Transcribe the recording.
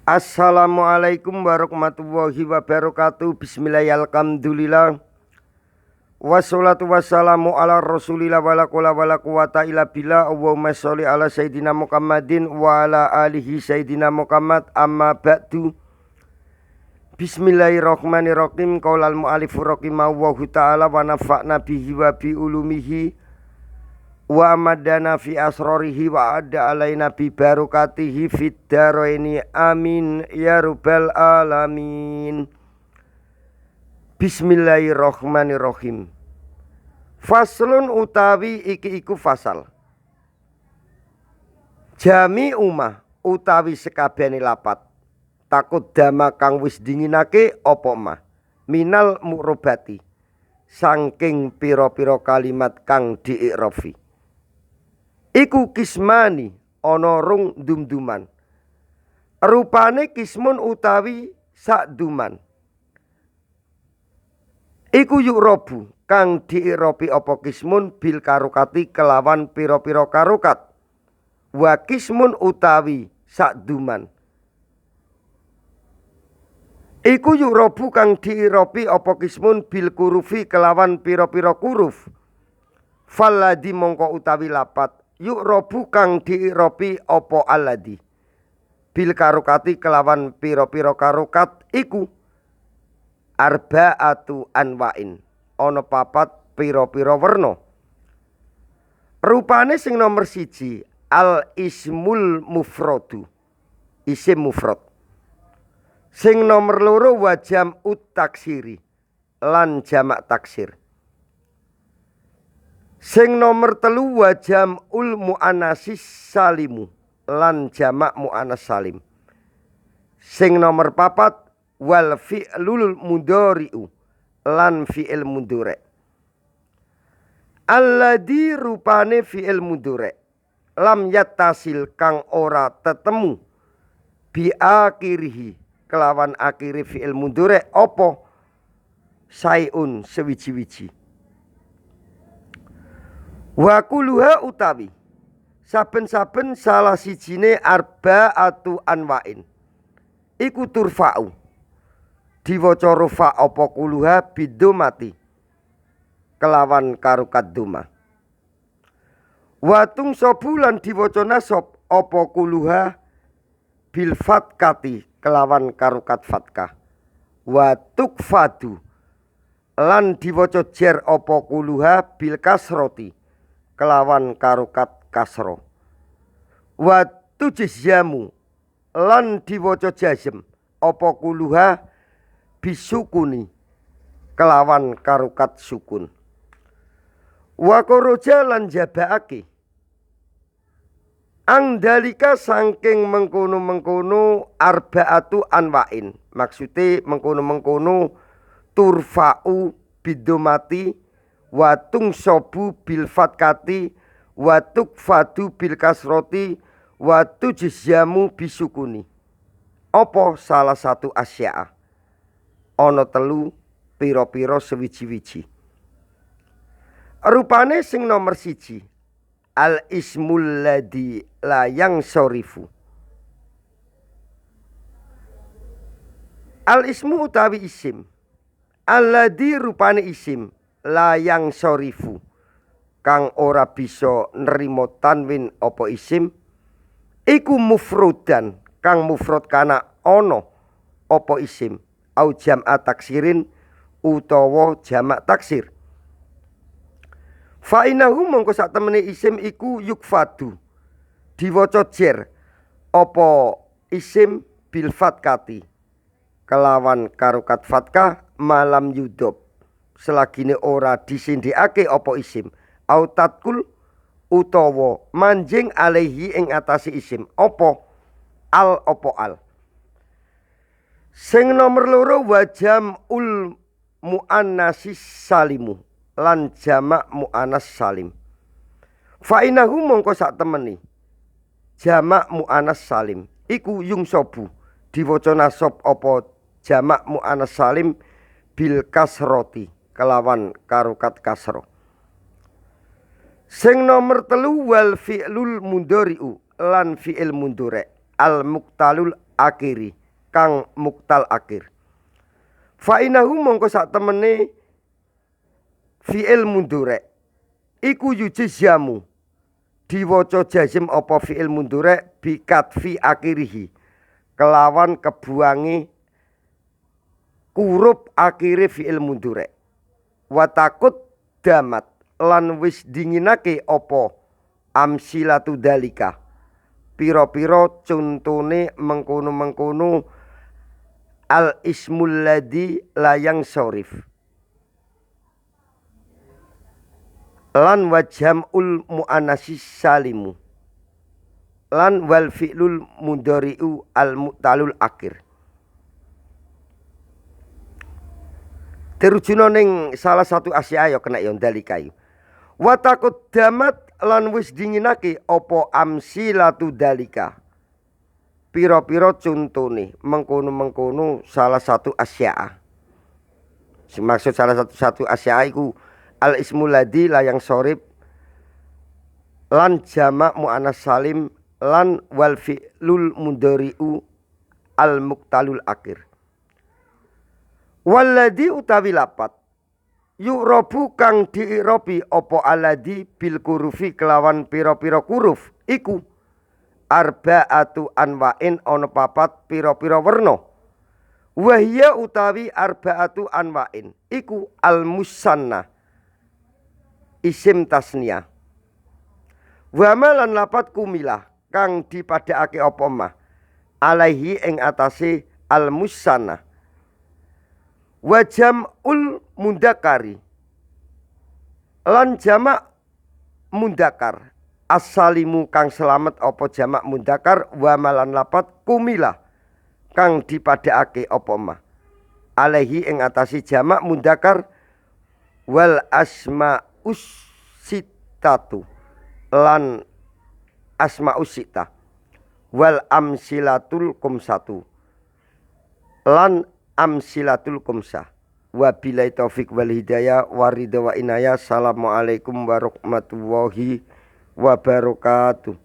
Assalamualaikum warahmatullahi wabarakatuh. Bismillahirrahmanirrahim. Alhamdulillah. Wassalatu wassalamu ala rasulillah wala quwwata wala quwwata illa billah. Allahumma sholli ala sayyidina Muhammadin wa ala alihi sayyidina Muhammad. Amma ba'du. Bismillahirrahmanirrahim. Qaulal mu'allifur rahimahullahu ta'ala wa nafa'na bihi wa bi ulumihi wa amadana fi asrarihi wa adda alaina bi barokatihi fid daraini amin ya rabbal alamin. Bismillahirrahmanirrahim. Faslun utawi iki iku fasal. Jami umah utawi sekabehane lapat takut dama kang wis dinginake apa mah minal mu'robati saking pira-pira kalimat kang diirofi. Iku kismani ana rung dumduman. Rupane kismun utawi sak duman. Iku yu'robu kang diiropi apa kismun bil karokati kelawan pira-pira karokat. Wa kismun utawi sak duman. Iku yu'robu kang diiropi apa kismun bil kurufi kelawan pira-pira kuruf. Falladhi mongko utawi lapat yu'robu kang diiropi apa alladhi bil karokati kelawan pira-pira karokat iku arba'atu anwa'in ana papat pira-pira werna. Rupane sing nomor siji al ismul mufradu isim mufrad. Sing nomor loro wa jam'ut taksiri lan jamak taksir. Sing nomor telu wa jam'ul mu'annasis salimu lan jamak mu'annas salim. Sing nomor papat wal fi'lul mudhari'u lan fi'il mudhari'. Alladhi rupane fi'il mudhari' lam yattasil kang ora tetemu bi akhirihi kelawan akhiri fi'il mudhari' apa sayun sewiji-wiji. Wa kuluha utawi saben-saben salah sijine arba'atu anwa'in iku turfa'u diwaca rufa apa kuluha bidomati kelawan karukat doma. Wa tungsabu lan diwaca nasab apa kuluha bil fatkati kelawan karukat fatkah. Wa tukfadu lan diwaca jer apa kuluha bil kasroti kelawan karukat kasro. Wa tujizyamu lan diwaca jazm apa kuluha bisukuni kelawan karukat sukun. Wa koroja lan jabaake angdalika saking mengkono-mengkono arba'atu anwa'in. Maksude mengkono-mengkono turfa'u bidomati wa tungsobu bil fatkati wa tukfadu bil kasroti wa tujizyamu bisukuni. Apa salah satu asya'a ana telu pira-pira sewiji-wiji. Rupane sing nomor siji al ismul ladzi la yang sorifu. Al ismu utawi isim alladzi rupane isim la yang sorifu kang ora bisa nrimo tanwin apa isim iku mufrudan kang mufrad kana ana apa isim au jam'a taksirin utawa jamak taksir. Fa innahu mongko sak temene isim iku yukfadu diwaca jer apa isim bil fatkati kelawan karukat fatkah malam yudob selagine ora disindhikake apa isim au tatkul utawa manjing alaihi ing atase isim apa al apa al. Sing nomor loro wa jam'ul mu'annasis salimu lan jamak mu'annas salim. Fa innahu mongko sak temeni jamak mu'annas salim iku yungsobu diwaca nasab apa jamak mu'annas salim bil kasroti kelawan karukat kasro. Sing nomor telu wal fi'lul mudhari'u lan fi'il mudhari' al muqtalul akiri kang muktal akhir. Fa inahu mongko sak temene fi'il mundhari iku yujizyamu diwaca jazim apa fi'il mundhari bikat fi akhirihi kelawan kebuangi huruf akhire fi'il mundhari. Wa takut damat lan wis dinginake apa amsilatu dalika pira-pira contone mengkono-mengkono al ismul ladzi layang sorif lan wajhamul muannasis salimu lan wal fi'lul mudhari'u al mu'talul akhir. Terujuna ning salah satu asya ya kena ya dalika yo. Wa takut damat lan wis dinginake apa amsilatu dalika pira-pira contone mengkono-mengkono salah satu asya. Maksud salah satu asya iku al ismul ladzi layang sorib lan jamak muannas salim lan wal fi'lul mudhari'u al muqtalul akhir. Walladzi utawi lapat yu'rabu kang diirobi apa alladzi bil kurufi kelawan pira-pira kuruf iku arba'atu anwa'in ana papat pira-pira werna. Wahya utawi arba'atu anwa'in iku al musanna isim tasniyah. Wa malan lapat kumilah kang dipadhakake apa mah alaihi ing atase al musanna. Wa jam'ul mundakari lan jamak mundakar as-salimu kang selamat apa jamak mundakar wa malan lapat kumilah kang dipadhakake apa mah alaihi ing atase jamak mundakar wal asmaus sittatu lan asmaus sittah wal amsilatul kumsatu lan amsilatul kumsah. Wabillahi taufik wal hidayah waridha wa inayah. Assalamualaikum warahmatullahi wabarakatuh.